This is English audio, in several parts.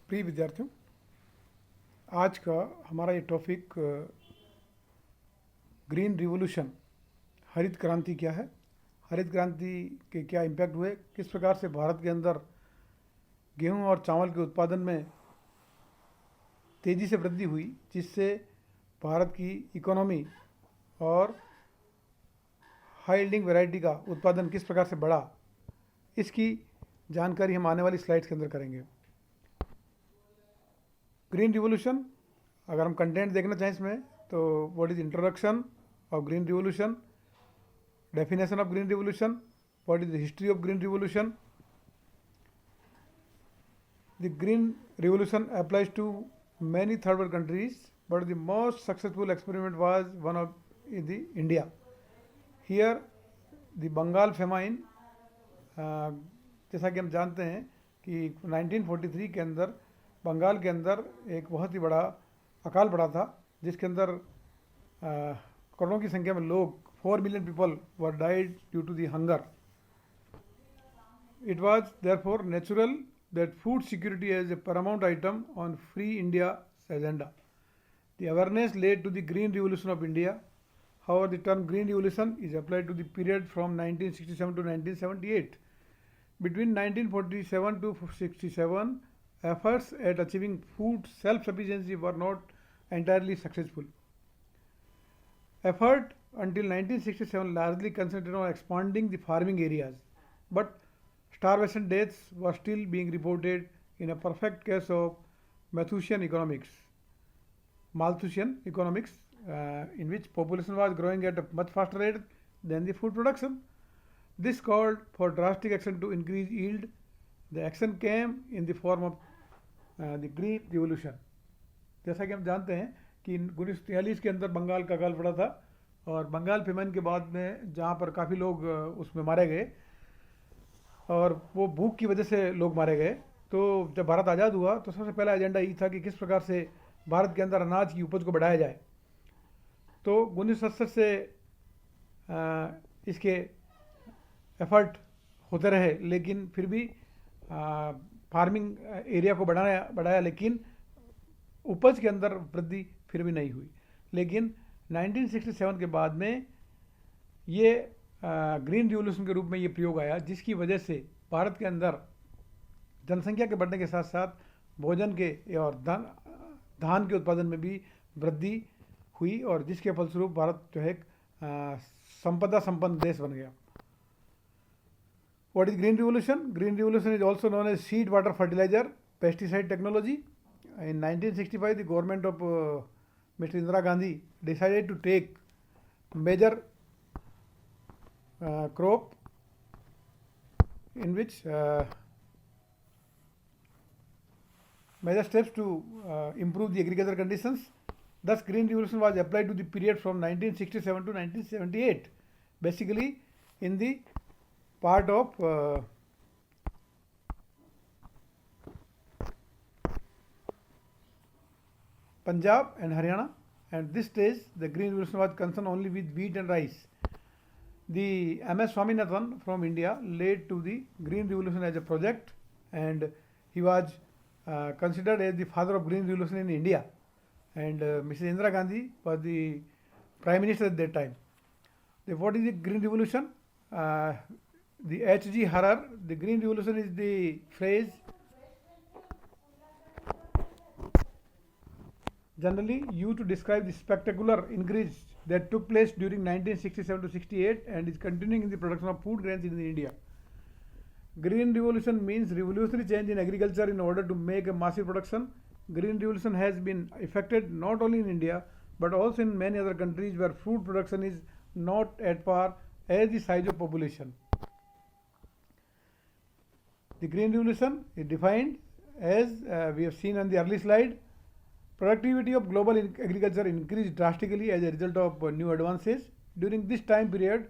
प्रिय विद्यार्थियों, आज का हमारा ये टॉपिक ग्रीन रिवॉल्यूशन, हरित क्रांति क्या है, हरित क्रांति के क्या इम्पैक्ट हुए, किस प्रकार से भारत के अंदर गेहूं और चावल के उत्पादन में तेज़ी से वृद्धि हुई, जिससे भारत की इकोनॉमी और हाई यील्डिंग वैरायटी का उत्पादन किस प्रकार से बढ़ा, इसकी जानकारी हम आने वाली स्लाइड्स के अंदर करेंगे। ग्रीन रिवॉल्यूशन, अगर हम कंटेंट देखना चाहें इसमें, तो what is introduction of green revolution, definition of green revolution, what is the history of green revolution. The green revolution applies to many third world countries, but the most successful experiment was one of in the India. Here, the Bengal famine, जैसा कि हम जानते हैं कि 1943 के अंदर बंगाल के अंदर एक बहुत ही बड़ा अकाल पड़ा था, जिसके अंदर करोड़ों की संख्या में लोग 4 million people were died due to the hunger. It was therefore natural that food security is a paramount item on Free India's agenda. The awareness led to the Green Revolution of India. However, the term Green Revolution is applied to the period from 1967 to 1978. Between 1947 to 67, efforts at achieving food self-sufficiency were not entirely successful. Effort until 1967 largely concentrated on expanding the farming areas, but starvation deaths were still being reported in a perfect case of Malthusian economics, in which population was growing at a much faster rate than the food production. This called for drastic action to increase yield. The action came in the form of the Green Revolution. जैसा कि हम जानते हैं कि 1943 के अंदर बंगाल का अकाल पड़ा था, और बंगाल फेमन के बाद में जहाँ पर काफ़ी लोग उसमें मारे गए और वो भूख की वजह से लोग मारे गए, तो जब भारत आज़ाद हुआ तो सबसे पहला एजेंडा ये था कि किस प्रकार से भारत के अंदर अनाज की उपज को बढ़ाया जाए। तो 1967 से इसके एफर्ट होते रहे, लेकिन फिर भी फार्मिंग एरिया को बढ़ाया, लेकिन उपज के अंदर वृद्धि फिर भी नहीं हुई। लेकिन 1967 के बाद में ये ग्रीन रिवॉल्यूशन के रूप में ये प्रयोग आया, जिसकी वजह से भारत के अंदर जनसंख्या के बढ़ने के साथ साथ भोजन के और धान के उत्पादन में भी वृद्धि हुई, और जिसके फलस्वरूप भारत जो है संपदा संपन्न देश बन गया। What is green revolution? Green revolution is also known as seed water fertilizer pesticide technology. In 1965, the government of Mr. Indira Gandhi decided to take major crop in which major steps to improve the agricultural conditions. Thus, green revolution was applied to the period from 1967 to 1978, basically in the part of Punjab and Haryana. And this stage, the green revolution was concerned only with wheat and rice. The MS Swaminathan from India led to the Green Revolution as a project, and he was considered as the father of Green Revolution in India. And Mrs. Indira Gandhi was the Prime Minister at that time. What is the Green Revolution? The H.G. Harar, the Green Revolution is the phrase generally used to describe the spectacular increase that took place during 1967 to 68 and is continuing in the production of food grains in India. Green revolution means revolutionary change in agriculture in order to make a massive production. Green revolution has been effected not only in India but also in many other countries where food production is not at par as the size of population. The green revolution is defined as we have seen on the early slide. Productivity of global agriculture increased drastically as a result of new advances. During this time period,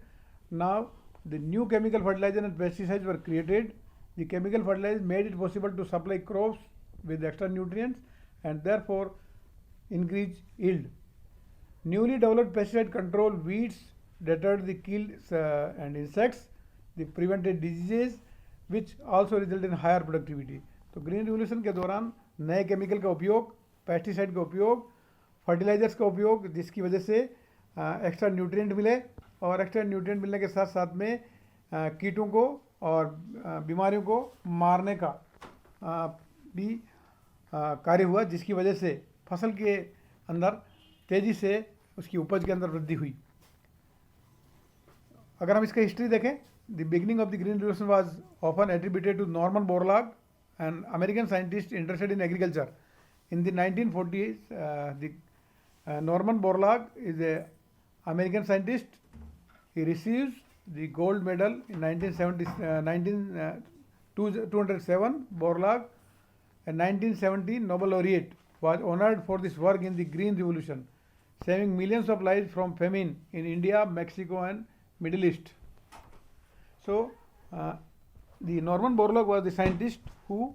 now the new chemical fertilizer and pesticides were created. The chemical fertilizers made it possible to supply crops with extra nutrients and therefore increase yield. Newly developed pesticide control weeds, deterred the kills and insects, the prevented diseases, which also result in higher productivity. तो green revolution के दौरान नए chemical का उपयोग, pesticide का उपयोग, fertilisers का उपयोग, जिसकी वजह से एक्स्ट्रा न्यूट्रिएंट मिले, और एक्स्ट्रा न्यूट्रिएंट मिलने के साथ साथ में कीटों को और बीमारियों को मारने का भी कार्य हुआ, जिसकी वजह से फसल के अंदर तेज़ी से उसकी उपज के अंदर वृद्धि हुई। अगर हम इसका हिस्ट्री देखें, the beginning of the green revolution was often attributed to Norman Borlaug, an American scientist interested in agriculture. In the 1940s, the Norman Borlaug is a American scientist. He receives the gold medal in 207. Borlaug, a 1970 Nobel laureate, was honored for this work in the Green Revolution, saving millions of lives from famine in India, Mexico, and Middle East. So, the Norman Borlaug was the scientist who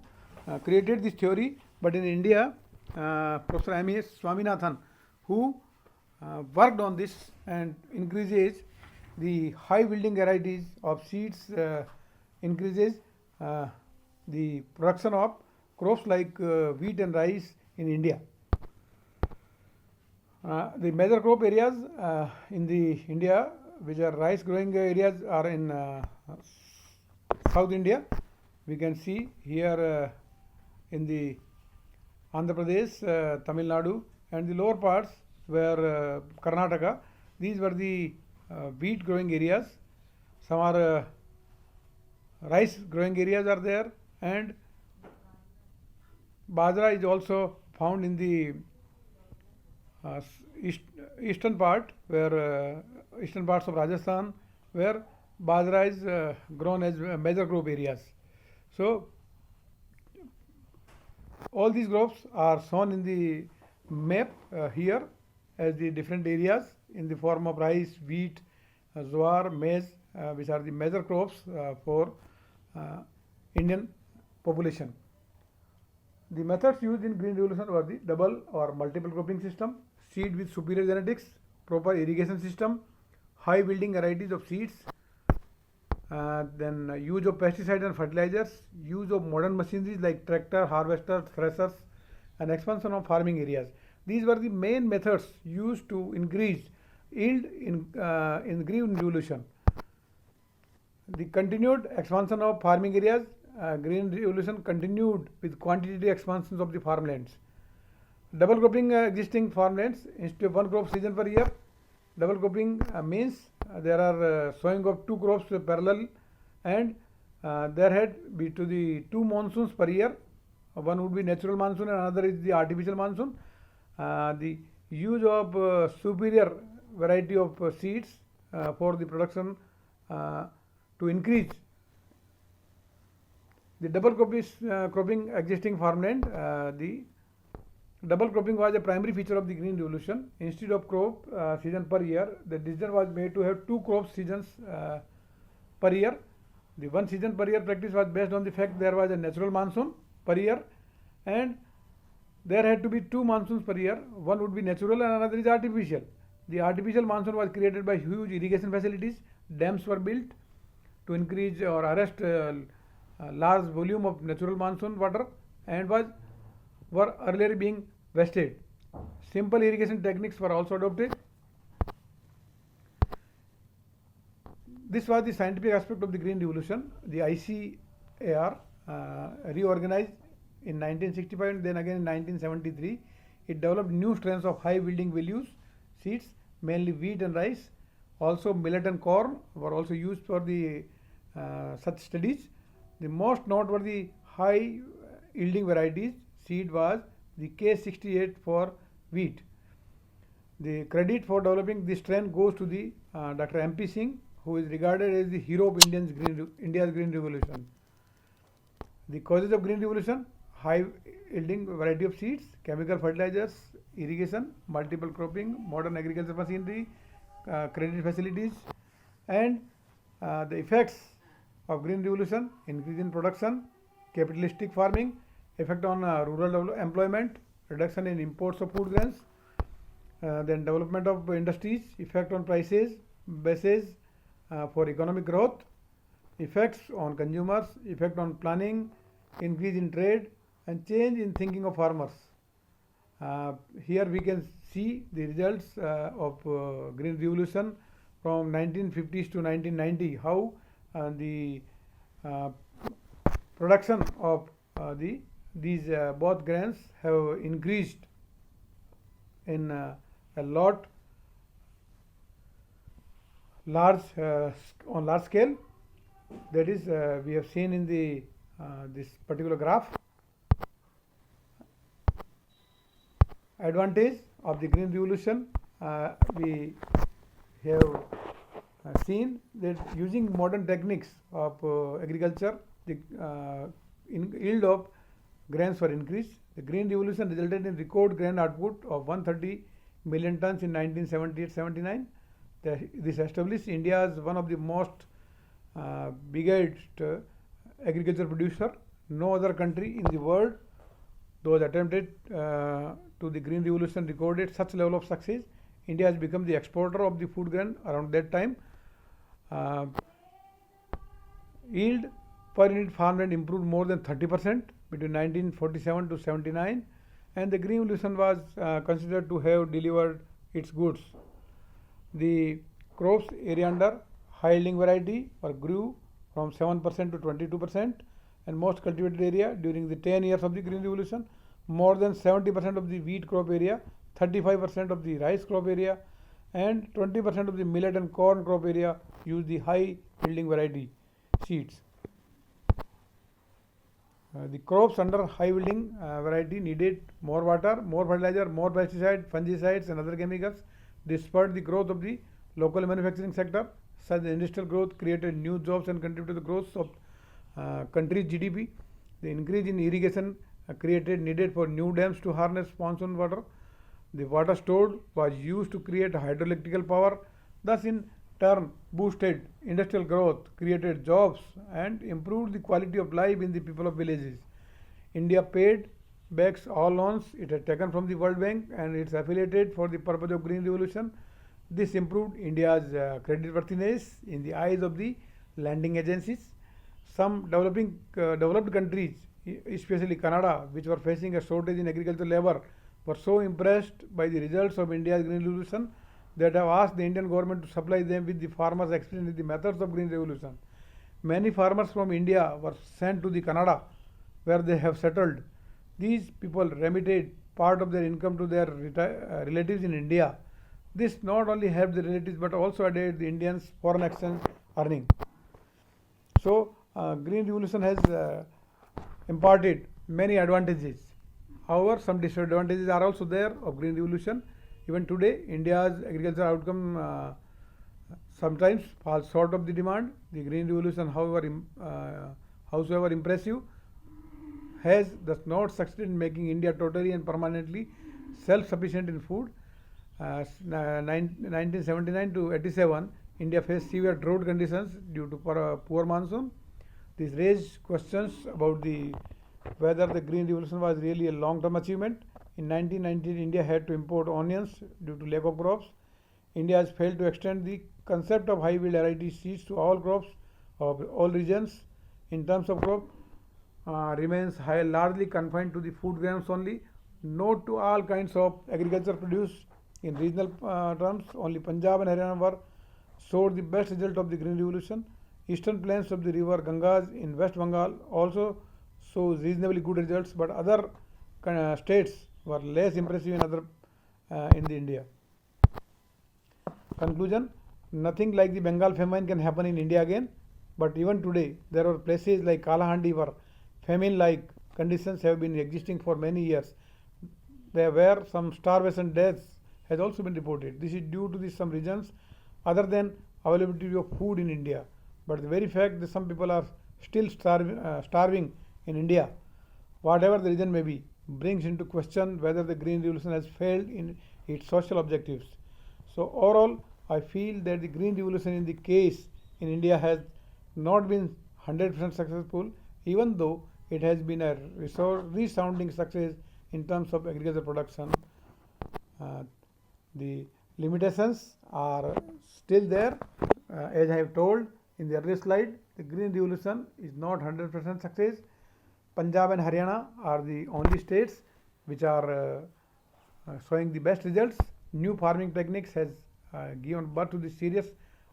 created this theory, but in India, Professor M.A. Swaminathan, who worked on this and increases the high yielding varieties of seeds, increases the production of crops like wheat and rice in India. The major crop areas in the India, which are rice growing areas, are in South India. We can see here in the Andhra Pradesh, Tamil Nadu, and the lower parts where Karnataka. These were the wheat growing areas. Some are rice growing areas are there, and bajra is also found in the eastern part, where eastern parts of Rajasthan, where bajra is grown as major crop areas. So all these crops are shown in the map here as the different areas in the form of rice, wheat, jowar, maize, which are the major crops for Indian population. The methods used in Green Revolution were the double or multiple cropping system, seed with superior genetics, proper irrigation system, high yielding varieties of seeds, then use of pesticides and fertilizers, use of modern machineries like tractor, harvesters, threshers, and expansion of farming areas. These were the main methods used to increase yield in Green Revolution. The continued expansion of farming areas, Green Revolution continued with quantitative expansions of the farmlands. Double cropping existing farmlands instead of one crop season per year. Double cropping means there are sowing of two crops parallel, and there had be to the two monsoons per year. One would be natural monsoon and another is the artificial monsoon. The use of superior variety of seeds for the production to increase the double cropping existing farmland. The double cropping was a primary feature of the Green Revolution. Instead of crop season per year, the decision was made to have two crop seasons per year. The one season per year practice was based on the fact there was a natural monsoon per year, and there had to be two monsoons per year. One would be natural and another is artificial. The artificial monsoon was created by huge irrigation facilities. Dams were built to increase or arrest large volume of natural monsoon water, and were earlier being wasted. Simple irrigation techniques were also adopted. This was the scientific aspect of the Green Revolution. The ICAR reorganized in 1965 and then again in 1973. It developed new strains of high yielding values seeds, mainly wheat and rice. Also millet and corn were also used for the such studies. The most noteworthy high yielding varieties seed was the K68 for wheat. The credit for developing this strain goes to the Dr. M.P. Singh, who is regarded as the hero of India's Green Revolution. The causes of Green Revolution: high yielding variety of seeds, chemical fertilizers, irrigation, multiple cropping, modern agriculture machinery, credit facilities, and the effects of Green Revolution: increase in production, capitalistic farming, effect on rural employment, reduction in imports of food grains, then development of industries, effect on prices, basis for economic growth, effects on consumers, effect on planning, increase in trade, and change in thinking of farmers. Here we can see the results of Green Revolution from 1950s to 1990, how the uh, production of these both grains have increased in a lot large on large scale. That is, we have seen in the this particular graph. Advantage of the Green Revolution, we have seen that using modern techniques of agriculture, the yield of grains were increased. The Green Revolution resulted in record grain output of 130 million tons in 1978-79. This established India as one of the most biggest agriculture producer. No other country in the world, those attempted to the Green Revolution, recorded such level of success. India has become the exporter of the food grain around that time. Uh, Yield per unit farmland improved more than 30% between 1947 to 79, and the Green Revolution was considered to have delivered its goods. The crops area under high yielding variety grew from 7% to 22%, and most cultivated area during the 10 years of the Green Revolution, more than 70% of the wheat crop area, 35% of the rice crop area, and 20% of the millet and corn crop area use the high yielding variety seeds. The crops under high yielding variety needed more water, more fertilizer, more pesticides, fungicides, and other chemicals. This spurred the growth of the local manufacturing sector. Such industrial growth created new jobs and contributed to the growth of country's GDP. The increase in irrigation created needed for new dams to harness monsoon water. The water stored was used to create hydroelectrical power. Thus, in turn, boosted industrial growth, created jobs, and improved the quality of life in the people of villages. India paid back all loans it had taken from the World Bank and its affiliated for the purpose of Green Revolution. This improved India's creditworthiness in the eyes of the lending agencies. Some developed countries, especially Canada, which were facing a shortage in agricultural labor, were so impressed by the results of India's Green Revolution that have asked the Indian government to supply them with the farmers' experience in the methods of Green Revolution. Many farmers from India were sent to the Canada, where they have settled. These people remitted part of their income to their relatives in India. This not only helped the relatives but also added the Indians' foreign exchange earning. So, Green Revolution has imparted many advantages. However, some disadvantages are also there of Green Revolution. Even today, India's agricultural outcome sometimes falls short of the demand. The Green Revolution, howsoever impressive, does not succeed in making India totally and permanently self-sufficient in food. 1979 to 87, India faced severe drought conditions due to poor monsoon. This raised questions about whether the Green Revolution was really a long-term achievement. In 1919, India had to import onions due to lack of crops. India has failed to extend the concept of high yield variety seeds to all crops of all regions. In terms of crop, remains largely confined to the food grains only, not to all kinds of agriculture produce. In regional terms, only Punjab and Haryana showed the best result of the Green Revolution. Eastern plains of the river Ganges in West Bengal also shows reasonably good results, but other states were less impressive in the India. Conclusion: nothing like the Bengal famine can happen in India again. But even today, there are places like Kalahandi where famine-like conditions have been existing for many years. There were some starvation deaths has also been reported. This is due to some regions other than availability of food in India. But the very fact that some people are still starving in India, whatever the reason may be, brings into question whether the Green Revolution has failed in its social objectives. So overall, I feel that the Green Revolution in the case in India has not been 100% successful, even though it has been a resounding success in terms of agricultural production. The limitations are still there. As I have told in the earlier slide, the Green Revolution is not 100% success. Punjab and Haryana are the only states which are showing the best results. New farming techniques has given birth to the serious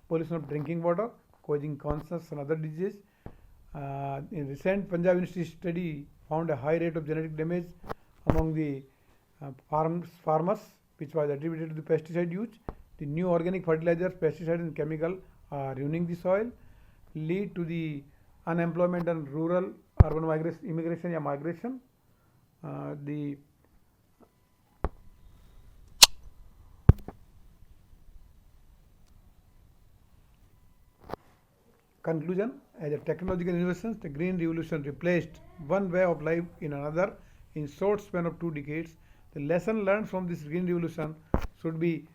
pollution of drinking water, causing cancers and other diseases. In recent Punjab University study found a high rate of genetic damage among the farmers, which was attributed to the pesticide use. The new organic fertilizers, pesticides, and chemical are ruining the soil, lead to the unemployment and rural urban migration, immigration or migration. The conclusion: as a technological innovation, the green revolution replaced one way of life in another in short span of 2 decades. The lesson learned from this green revolution should be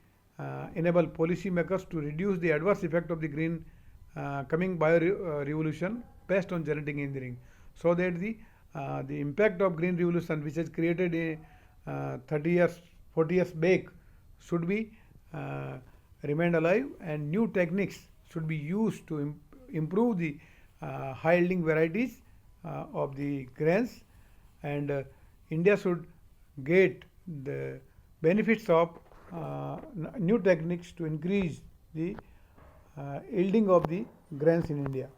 enable policymakers to reduce the adverse effect of the green coming bio revolution based on genetic engineering, so that the impact of green revolution, which has created a 30 years, 40 years back, should be remained alive, and new techniques should be used to improve the high yielding varieties of the grains, and India should get the benefits of new techniques to increase the yielding of the grains in India.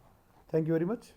Thank you very much.